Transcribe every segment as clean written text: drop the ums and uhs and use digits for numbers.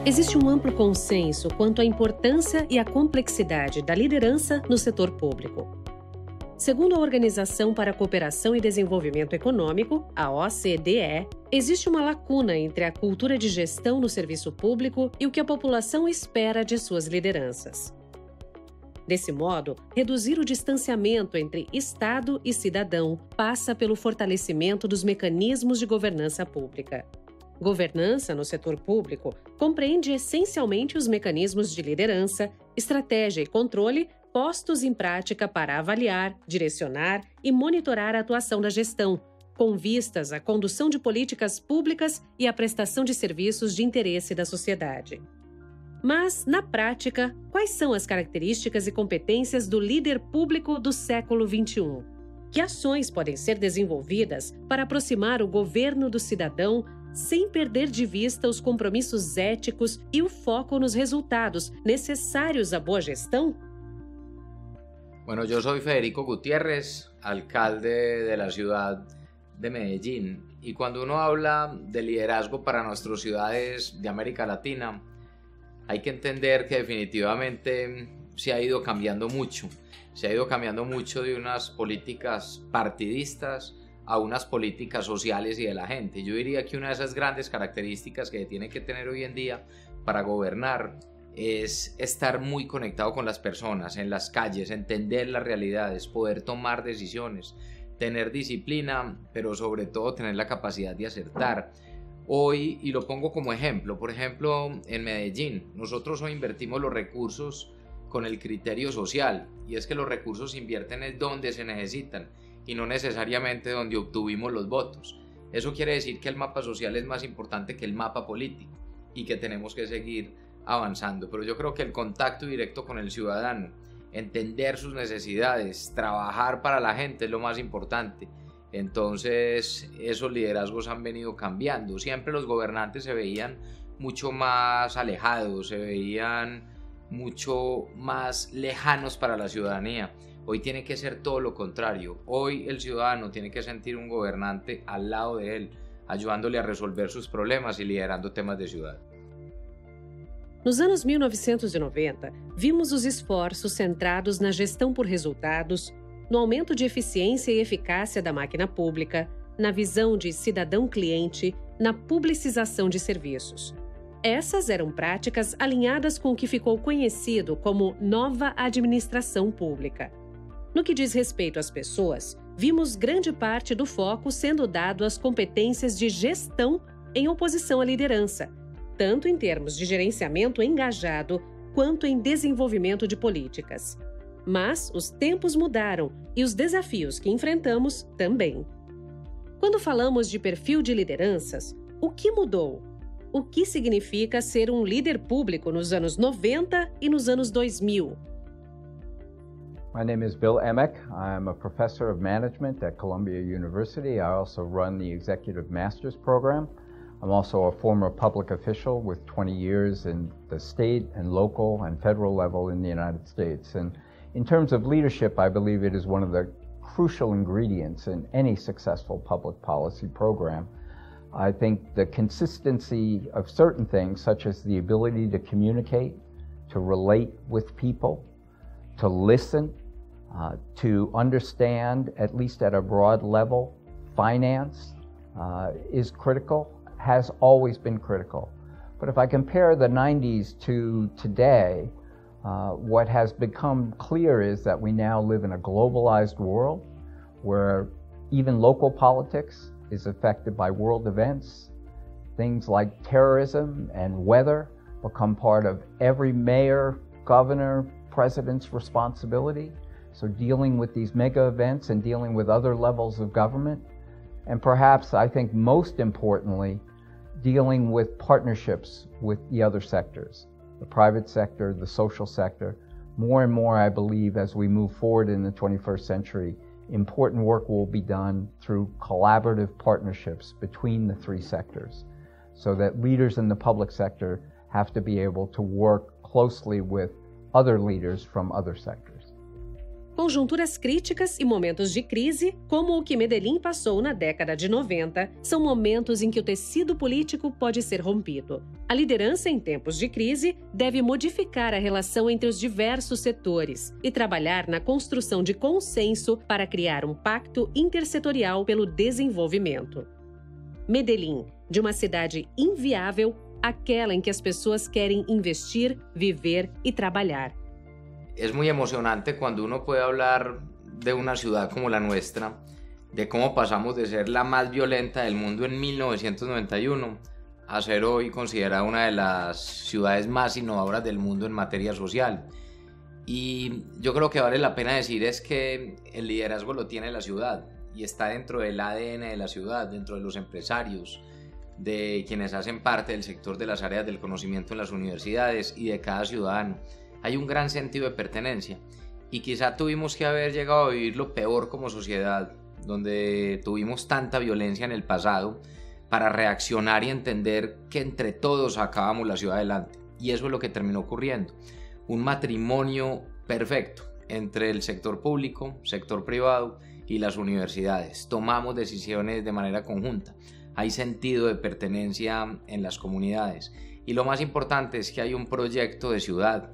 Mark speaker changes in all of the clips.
Speaker 1: Existe um amplo consenso quanto à importância e à complexidade da liderança no setor público. Segundo a Organização para a Cooperação e Desenvolvimento Econômico, a OCDE, existe uma lacuna entre a cultura de gestão no serviço público e o que a população espera de suas lideranças. Desse modo, reduzir o distanciamento entre Estado e cidadão passa pelo fortalecimento dos mecanismos de governança pública. Governança no setor público compreende essencialmente os mecanismos de liderança, estratégia e controle postos em prática para avaliar, direcionar e monitorar a atuação da gestão, com vistas à condução de políticas públicas e à prestação de serviços de interesse da sociedade. Mas, na prática, quais são as características e competências do líder público do século XXI? Que ações podem ser desenvolvidas para aproximar o governo do cidadão sem perder de vista os compromissos éticos e o foco nos resultados necessários à boa gestão?
Speaker 2: Bueno, yo soy Federico Gutiérrez, alcalde de la ciudad de Medellín, y cuando uno habla de liderazgo para nuestras ciudades de América Latina, hay que entender que definitivamente se ha ido cambiando mucho. Se ha ido cambiando mucho de unas políticas partidistas a unas políticas sociales y de la gente. Yo diría que una de esas grandes características que tiene que tener hoy en día para gobernar es estar muy conectado con las personas, en las calles, entender las realidades, poder tomar decisiones, tener disciplina, pero sobre todo tener la capacidad de acertar. Hoy, y lo pongo como ejemplo, por ejemplo, en Medellín, nosotros hoy invertimos los recursos con el criterio social, y es que los recursos se invierten en donde se necesitan y no necesariamente donde obtuvimos los votos. Eso quiere decir que el mapa social es más importante que el mapa político y que tenemos que seguir avanzando, pero yo creo que el contacto directo con el ciudadano, entender sus necesidades, trabajar para la gente es lo más importante. Entonces esos liderazgos han venido cambiando. Siempre los gobernantes se veían mucho más alejados, se veían mucho más lejanos para la ciudadanía. Hoy tiene que ser todo lo contrario. Hoy el ciudadano tiene que sentir un gobernante al lado de él, ayudándole a resolver sus problemas y liderando temas de ciudad.
Speaker 1: Nos anos 1990, vimos os esforços centrados na gestão por resultados, no aumento de eficiência e eficácia da máquina pública, na visão de cidadão-cliente, na publicização de serviços. Essas eram práticas alinhadas com o que ficou conhecido como nova administração pública. No que diz respeito às pessoas, vimos grande parte do foco sendo dado às competências de gestão em oposição à liderança, tanto em termos de gerenciamento engajado quanto em desenvolvimento de políticas. Mas os tempos mudaram e os desafios que enfrentamos também. Quando falamos de perfil de lideranças, o que mudou? O que significa ser um líder público nos anos 90 e nos anos 2000?
Speaker 3: My name is Bill Eimicke. I'm a professor of management at Columbia University. I also run the Executive Master's Program. I'm also a former public official with 20 years in the state and local and federal level in the United States. And in terms of leadership, I believe it is one of the crucial ingredients in any successful public policy program. I think the consistency of certain things, such as the ability to communicate, to relate with people, to listen, to understand, at least at a broad level, finance is critical, has always been critical. But if I compare the 90s to today, what has become clear is that we now live in a globalized world where even local politics is affected by world events. Things like terrorism and weather become part of every mayor, governor, president's responsibility. So dealing with these mega events and dealing with other levels of government. And perhaps, I think most importantly, dealing with partnerships with the other sectors, the private sector, the social sector. More and more, I believe, as we move forward in the 21st century, important work will be done through collaborative partnerships between the three sectors, so that leaders in the public sector have to be able to work closely with other leaders from other sectors.
Speaker 1: Conjunturas críticas e momentos de crise, como o que Medellín passou na década de 90, são momentos em que o tecido político pode ser rompido. A liderança em tempos de crise deve modificar a relação entre os diversos setores e trabalhar na construção de consenso para criar um pacto intersetorial pelo desenvolvimento. Medellín, de uma cidade inviável, aquela em que as pessoas querem investir, viver y trabajar.
Speaker 2: Es muy emocionante cuando uno puede hablar de una ciudad como la nuestra, de cómo pasamos de ser la más violenta del mundo en 1991 a ser hoy considerada una de las ciudades más innovadoras del mundo en materia social. Y yo creo que vale la pena decir es que el liderazgo lo tiene la ciudad y está dentro del ADN de la ciudad, dentro de los empresarios, de quienes hacen parte del sector de las áreas del conocimiento en las universidades y de cada ciudadano. Hay un gran sentido de pertenencia y quizá tuvimos que haber llegado a vivir lo peor como sociedad, donde tuvimos tanta violencia en el pasado, para reaccionar y entender que entre todos sacábamos la ciudad adelante. Y eso es lo que terminó ocurriendo. Un matrimonio perfecto entre el sector público, sector privado y las universidades. Tomamos decisiones de manera conjunta. Hay sentido de pertenencia en las comunidades. Y lo más importante es que hay un proyecto de ciudad.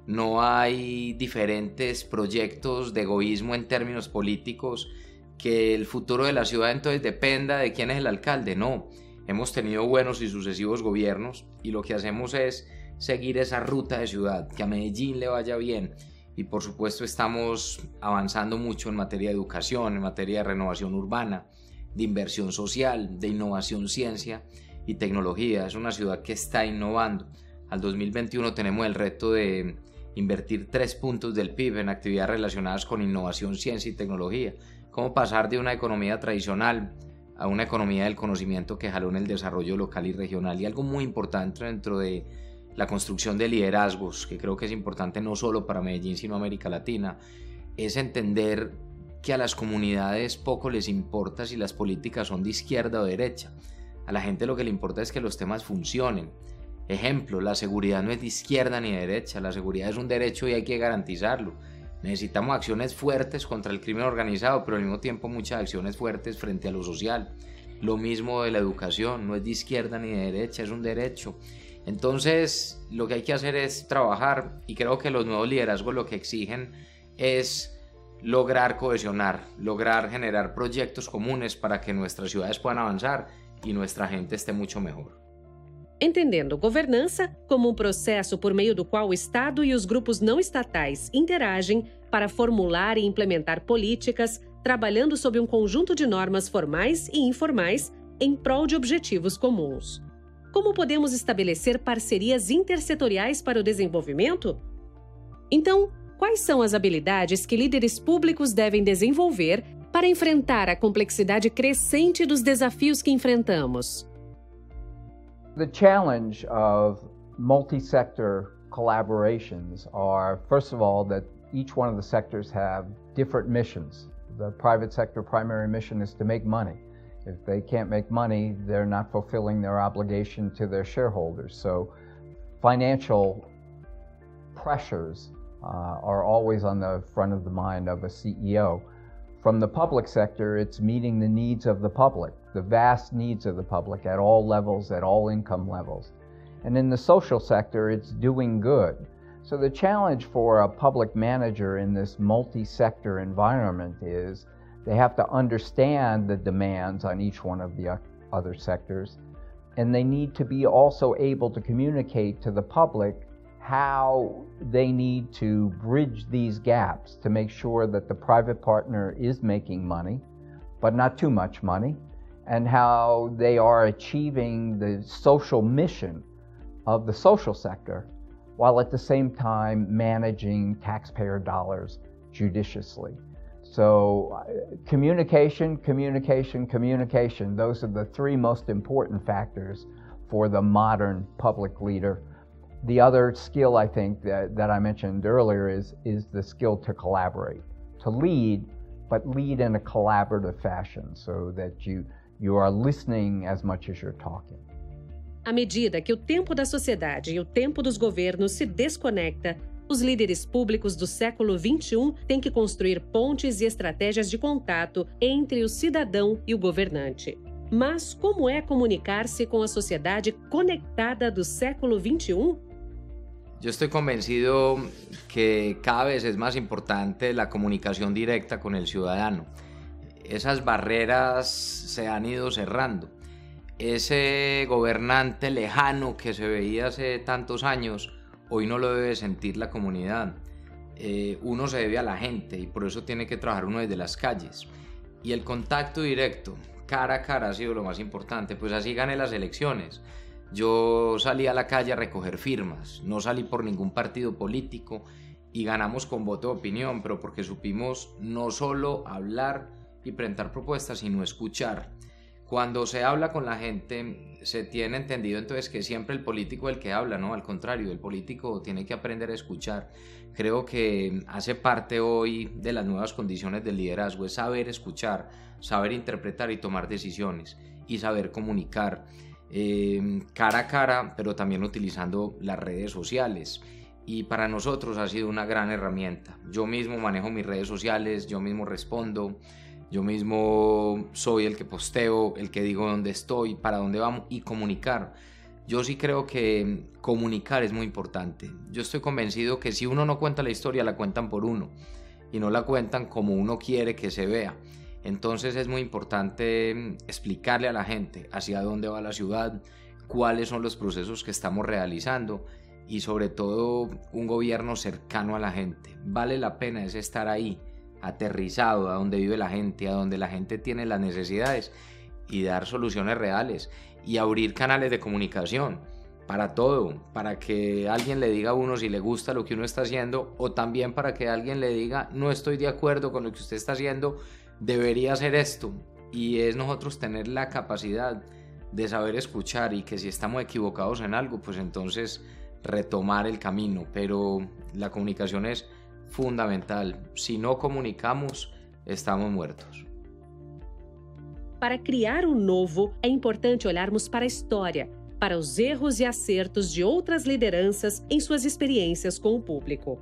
Speaker 2: No hay diferentes proyectos de egoísmo en términos políticos, que el futuro de la ciudad entonces dependa de quién es el alcalde. No, hemos tenido buenos y sucesivos gobiernos y lo que hacemos es seguir esa ruta de ciudad, que a Medellín le vaya bien. Y por supuesto estamos avanzando mucho en materia de educación, en materia de renovación urbana, de inversión social, de innovación, ciencia y tecnología. Es una ciudad que está innovando. Al 2021 tenemos el reto de invertir 3 puntos del PIB en actividades relacionadas con innovación, ciencia y tecnología. Cómo pasar de una economía tradicional a una economía del conocimiento que jaló en el desarrollo local y regional. Y algo muy importante dentro de la construcción de liderazgos, que creo que es importante no solo para Medellín, sino América Latina, es entender que a las comunidades poco les importa si las políticas son de izquierda o derecha. A la gente lo que le importa es que los temas funcionen. Ejemplo, la seguridad no es de izquierda ni de derecha, la seguridad es un derecho y hay que garantizarlo. Necesitamos acciones fuertes contra el crimen organizado, pero al mismo tiempo muchas acciones fuertes frente a lo social. Lo mismo de la educación, no es de izquierda ni de derecha, es un derecho. Entonces, lo que hay que hacer es trabajar, y creo que los nuevos liderazgos lo que exigen es lograr cohesionar, lograr generar proyectos comunes para que nuestras ciudades puedan avanzar y nuestra gente esté mucho mejor.
Speaker 1: Entendendo governança como processo por meio do qual o Estado e os grupos não estatais interagem para formular e implementar políticas, trabalhando sob um conjunto de normas formais e informais em prol de objetivos comuns. Como podemos estabelecer parcerias intersetoriais para o desenvolvimento? Então, quais são as habilidades que líderes públicos devem desenvolver para enfrentar a complexidade crescente dos desafios que enfrentamos?
Speaker 3: The challenge of multi-sector collaborations are, first of all, that each one of the sectors have different missions. The private sector primary mission is to make money. If they can't make money, they're not fulfilling their obligation to their shareholders. So financial pressures are always on the front of the mind of a CEO. From the public sector, it's meeting the needs of the public, the vast needs of the public at all levels, at all income levels. And in the social sector, it's doing good. So the challenge for a public manager in this multi-sector environment is they have to understand the demands on each one of the other sectors, and they need to be also able to communicate to the public how they need to bridge these gaps to make sure that the private partner is making money, but not too much money, and how they are achieving the social mission of the social sector, while at the same time managing taxpayer dollars judiciously. So communication, communication, communication, those are the 3 most important factors for the modern public leader. The other skill, I think, that I mentioned earlier is the skill to collaborate, to lead, but lead in a collaborative fashion so that you are listening as much as you're talking.
Speaker 1: À medida que o tempo da sociedade e o tempo dos governos se desconecta, Os líderes públicos do século XXI têm que construir pontes e estratégias de contato entre o cidadão e o governante. Mas como é comunicar-se com a sociedade conectada do século XXI?
Speaker 2: Yo estoy convencido que cada vez es más importante la comunicación directa con el ciudadano. Esas barreras se han ido cerrando. Ese gobernante lejano que se veía hace tantos años, hoy no lo debe sentir la comunidad. Uno se debe a la gente y por eso tiene que trabajar uno desde las calles. Y el contacto directo, cara a cara, ha sido lo más importante. Pues así gané las elecciones. Yo salí a la calle a recoger firmas, no salí por ningún partido político y ganamos con voto de opinión, pero porque supimos no solo hablar y presentar propuestas, sino escuchar. Cuando se habla con la gente, se tiene entendido entonces que siempre el político es el que habla, ¿no? Al contrario, el político tiene que aprender a escuchar. Creo que hace parte hoy de las nuevas condiciones del liderazgo, es saber escuchar, saber interpretar y tomar decisiones y saber comunicar. Cara a cara, pero también utilizando las redes sociales. Y para nosotros ha sido una gran herramienta. Yo mismo manejo mis redes sociales, yo mismo respondo, yo mismo soy el que posteo, el que digo dónde estoy, para dónde vamos y comunicar. Yo sí creo que comunicar es muy importante. Yo estoy convencido que si uno no cuenta la historia, la cuentan por uno y no la cuentan como uno quiere que se vea. Entonces es muy importante explicarle a la gente hacia dónde va la ciudad, cuáles son los procesos que estamos realizando y sobre todo un gobierno cercano a la gente. Vale la pena es estar ahí, aterrizado, a donde vive la gente, a donde la gente tiene las necesidades y dar soluciones reales y abrir canales de comunicación para todo, para que alguien le diga a uno si le gusta lo que uno está haciendo o también para que alguien le diga no estoy de acuerdo con lo que usted está haciendo, debería hacer esto. Y es nosotros tener la capacidad de saber escuchar y que si estamos equivocados en algo, pues entonces retomar el camino. Pero la comunicación es fundamental. Si no comunicamos, estamos muertos.
Speaker 1: Para criar o novo, é importante olharmos para a história, para os erros e acertos de outras lideranças em suas experiências com o público.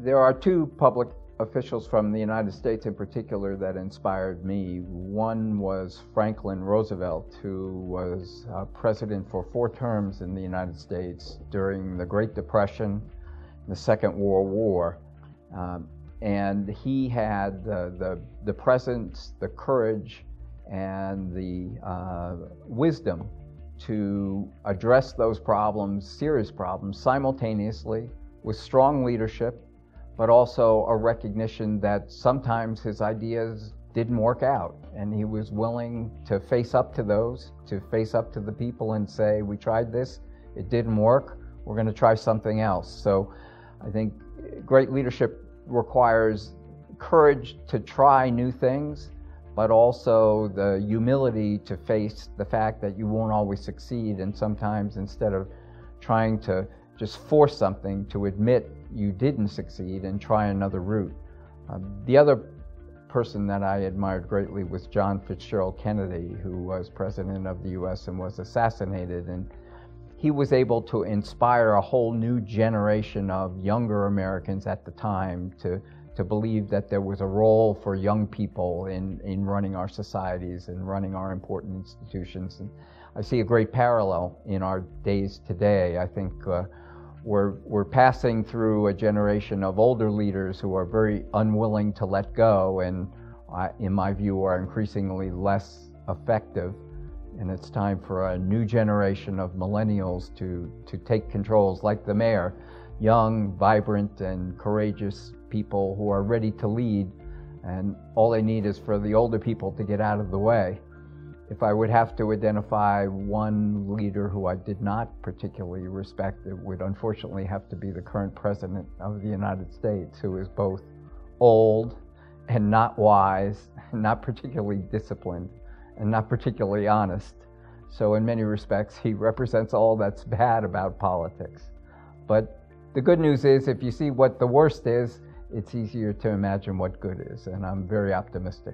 Speaker 3: There are two public officials from the United States in particular that inspired me. One was Franklin Roosevelt, who was president for 4 terms in the United States during the Great Depression, the Second World War. And he had the presence, the courage, and the wisdom to address those problems, serious problems, simultaneously with strong leadership, but also a recognition that sometimes his ideas didn't work out. And he was willing to face up to those, to face up to the people and say, we tried this, it didn't work, we're going to try something else. So I think great leadership requires courage to try new things, but also the humility to face the fact that you won't always succeed, and sometimes instead of trying to just force something, to admit you didn't succeed and try another route. The other person that I admired greatly was John Fitzgerald Kennedy, who was president of the US and was assassinated, and he was able to inspire a whole new generation of younger Americans at the time to believe that there was a role for young people in running our societies and running our important institutions. And I see a great parallel in our days today. I think we're passing through a generation of older leaders who are very unwilling to let go and, in my view, are increasingly less effective. And it's time for a new generation of millennials to take controls, like the mayor, young, vibrant, and courageous people who are ready to lead, and all they need is for the older people to get out of the way. If I would have to identify one leader who I did not particularly respect, it would unfortunately have to be the current president of the United States, who is both old and not wise, not particularly disciplined, and not particularly honest. So in many respects, he represents all that's bad about politics. But the good news is, if you see what the worst is, it's easier to imagine what good is, and I'm very optimistic.